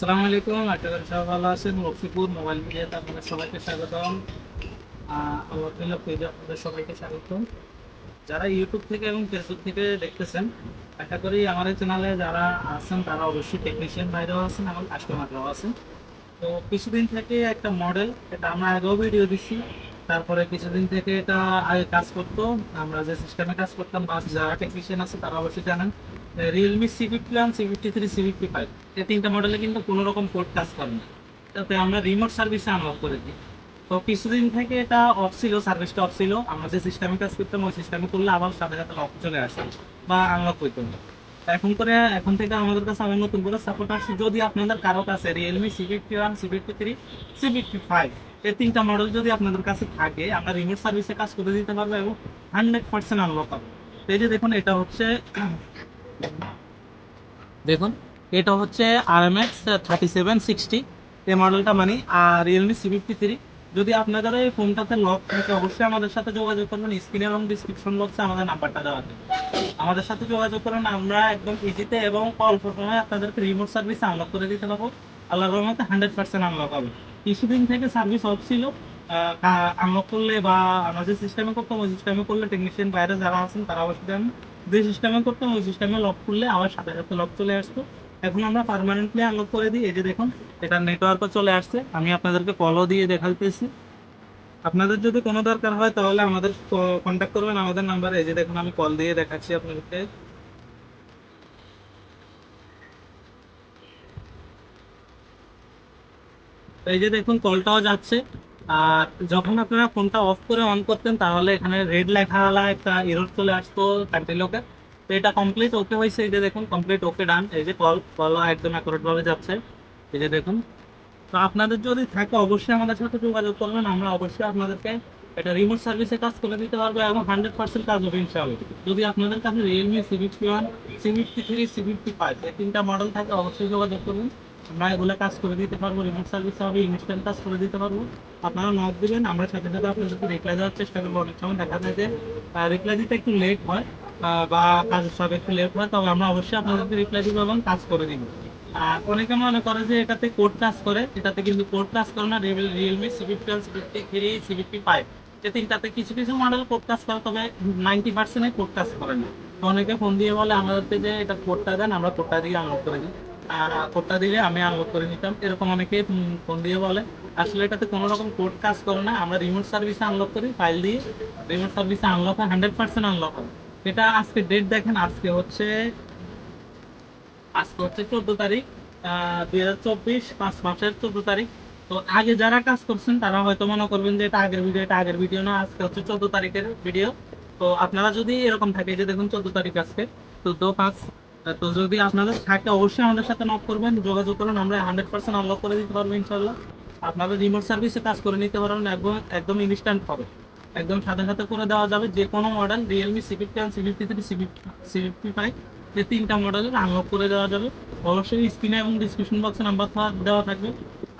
আসসালামু আলাইকুম। আশা করি সবাই ভালো আছেন। লক্ষ্মীপুর মোবাইল মিডিয়াতে আপনাদের সবাইকে স্বাগতম। আলহামদুলিল্লাহ পেজে আপনাদের সবাইকে স্বাগতম। যারা ইউটিউব থেকে এবং ফেসবুক থেকে দেখতেছেন, আশা করি আমার এই চ্যানেলে যারা আছেন তারা অবশ্যই টেকনিশিয়ান ভাইরাও আছেন এবং কাস্টমাররাও আছেন। তো কিছুদিন থেকে একটা মডেল, এটা আমরা আগেও ভিডিও দিচ্ছি। তারপরে কিছুদিন থেকে এটা আগে কাজ করতো, আমরা যে সিস্টেমে কাজ করতাম বা যারা টেকনিশিয়ান আছে তারা অবশ্যই জানেন। রিয়েলমি C51, C53, C55 এই তিনটা মডেলে কিন্তু কোনো রকম পোর্ট কাজ করে না। তাতে আমরা রিমোট সার্ভিসে আনলক করে দিই। তো কিছুদিন থেকে এটা অফ ছিল, সার্ভিসটা অফ ছিল। আমরা যে সিস্টেমে কাজ করতাম ওই সিস্টেমে করলে আবার সাথে সাথে লক চলে আসে বা আনলক হইতো না। এখন থেকে আমাদের কাছে আবার নতুন করে সাপোর্ট আসছে। যদি আপনাদের কারো কাছে রিয়েলমি C51, C53, C55 এই তিনটা মডেল যদি আপনাদের কাছে থাকে, আমরা রিমোট সার্ভিসে কাজ করে দিতে পারবো এবং 100% আনলক হবে। তো এই যে দেখুন, এটা হচ্ছে দেখুন এটা হচ্ছে RMX 3760 এই মডেলটা, মানে আর রিয়েলমি C53। যদি আপনাদের এই ফোনটাতে লক থাকে অবশ্যই আমাদের সাথে যোগাযোগ করবেন। স্ক্রিনে এবং ডিসক্রিপশন বক্সে আমাদের নাম্বারটা দেওয়া আছে, আমাদের সাথে যোগাযোগ করেন। আমরা একদম ইজিতে এবং অল্প সময়ে আপনাদেরকে রিমোট সার্ভিস আনলক করে দিতে পারবো। আল্লাহর রহমতে 100% আনলক হবে। কিছুদিন থেকে সার্ভিস অফ ছিল। আনলক করলে বা আমরা যে সিস্টেমে করতাম ওই সিস্টেমে করলে টেকনিশিয়ান বাইরে যারা আছেন তারা অবশ্যই জানেন, যে সিস্টেমে করতাম ওই সিস্টেমে লক করলে আবার সাথে সাথে লক চলে আসতো। এখন আমরা পার্মানেন্টলি আনলক করে দিই। এই যে দেখুন, এটা নেটওয়ার্কও চলে আসছে। আমি আপনাদেরকে কলও দিয়ে দেখাইতেছি। আপনাদের যদি কোনো দরকার হয় তাহলে আমাদের কন্ট্যাক্ট করবেন আমাদের নাম্বারে। এই যে দেখুন, আমি কল দিয়ে দেখাচ্ছি আপনাদেরকে। তো এই যে দেখুন, কলটাও যাচ্ছে। আর যখন আপনারা ফোনটা অফ করে অন করতেন তাহলে এখানে রেড লেখাওয়ালা একটা এরর চলে আসতো কান্ট্রি লকে। তো এটা কমপ্লিট ওকে হয়েছে। এই যে দেখুন, কমপ্লিট ওকে ডান। এই যে কল একদম অ্যাকুরেট ভাবে যাচ্ছে। এই যে দেখুন। তো আপনাদের যদি থাকে অবশ্যই আমাদের সাথে যোগাযোগ করবেন। আমরা অবশ্যই আপনাদেরকে এটা রিমোট সার্ভিসে কাজ করে দিতে পারবো এবং 100% কাজ হবে ইনশাআল্লাহ। যদি আপনাদের কাছে রিয়েলমি C51, C53, C55 এই তিনটা মডেল থাকে অবশ্যই যোগাযোগ করুন। আমরা এগুলো কাজ করে দিতে পারবো, রিমোট সার্ভিস হবে, ইনস্ট্যান্ট কাজ করে দিতে পারবো। আপনারা নক দিবেন, আমরা সাথে সাথে আপনাদেরকে রিপ্লাই দেওয়ার চেষ্টা করবো। অনেক সময় দেখা যায় যে রিপ্লাই দিতে একটু লেট হয়, বা কাজের সব একটু লেট হয়, তবে আমরা অবশ্যই আপনাদেরকে রিপ্লাই দিব এবং কাজ করে দিব। আর অনেকে মনে করে যে এটাতে কোড কাজ করে, এটাতে কিন্তু কোড কাজ করে না। রিয়েলমি C51, C53, C55 এই তিনটাতে কিছু কিছু মডেল কোড কাজ করে, তবে 90% কোড কাজ করে না। তো অনেকে ফোন দিয়ে বলে আমাদেরকে যে এটা কোডটা দেন, আমরা কোডটা দিয়ে আনলক করে দিই। আর কোডটা দিলে আমি আনলক করে নিতাম, এরকম অনেকে ফোন দিয়ে বলে। আসলে এটাতে কোনো রকম কোড কাজ করে না। আমরা রিমোট সার্ভিসে আনলক করি ফাইল দিয়ে। রিমোট সার্ভিসে আনলক হয়, 100% আনলক হয়। এটা আজকে ডেট দেখেন, আজকে হচ্ছে 14 তারিখ, 2024 5 মাসের 14 তারিখ। তো আগে যারা কাজ করছেন তারা হয়তো মনে করবেন যে এটা আগের ভিডিও না, আজকে হচ্ছে 14 তারিখের ভিডিও। তো আপনারা যদি এরকম থাকে, যে দেখুন 14 তারিখ আজকে, 14/5। তো যদি আপনাদের থাকে অবশ্যই আমাদের সাথে নক করবেন, যোগাযোগ করুন। আমরা 100% আনলক করে দিতে পারবো ইনশাল্লাহ। আপনাদের রিমোট সার্ভিসে কাজ করে নিতে পারবেন, একদম একদম ইনস্ট্যান্ট হবে। একদম সাথে সাথে করে দেওয়া যাবে। যে কোনো model Realme C51, C53, C55 এই তিনটা মডেলের আনলক করে দেওয়া যাবে। অবশ্যই স্ক্রিনে এবং ডিসক্রিপশন বক্সে নাম্বার দেওয়া থাকবে।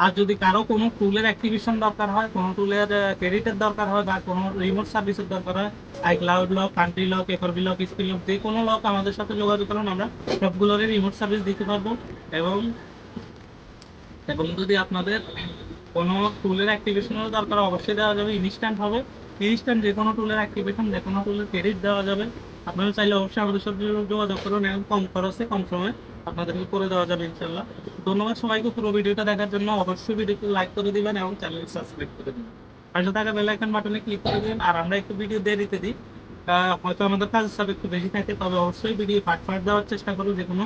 আর যদি কারো কোনো টুলের অ্যাক্টিভেশন দরকার হয়, কোনো টুলের ক্রেডিটের দরকার হয়, বা কোনো রিমোট সার্ভিসের দরকার হয়, iCloud lock, country lock, FRB lock, screen lock, যে কোনো লক আমাদের সাথে যোগাযোগ করুন। আমরা সবগুলোরই রিমোট সার্ভিস দিতে পারবো। এবং এবং যদি আপনাদের কোনো টুলের অ্যাক্টিভেশনের দরকার অবশ্যই দেওয়া যাবে, ইনস্ট্যান্ট হবে। ইনস্ট্যান্ট যে কোনো টুলের অ্যাক্টিভেশন, যে কোনো টুলের ক্রেডিট দেওয়া যাবে। আপনারা চাইলে অবশ্যই আমাদের সাথে যোগাযোগ করুন এবং কম খরচে কম সময়ে আপনাদেরকে করে দেওয়া যাবে ইনশাল্লাহ। ধন্যবাদ সবাইকে পুরো ভিডিওটা দেখার জন্য। অবশ্যই ভিডিওটি লাইক করে দিবেন এবং চ্যানেলটি সাবস্ক্রাইব করে দিবেন। পাশে থাকা বেল আইকন বাটনে ক্লিক করে দিবেন। আর আমরা একটু ভিডিও দেরিতে দিই, হয়তো আমাদের কাজের চাপ একটু বেশি থাকে, তবে অবশ্যই ভিডিও পার্ট পার্ট দেওয়ার চেষ্টা করবো। যে কোনো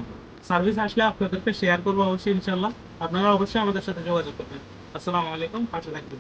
সার্ভিস আসলে আপনাদেরকে শেয়ার করবো অবশ্যই ইনশাল্লাহ। আপনারা অবশ্যই আমাদের সাথে যোগাযোগ করবেন। আসসালামু আলাইকুম, পাশে থাকবেন।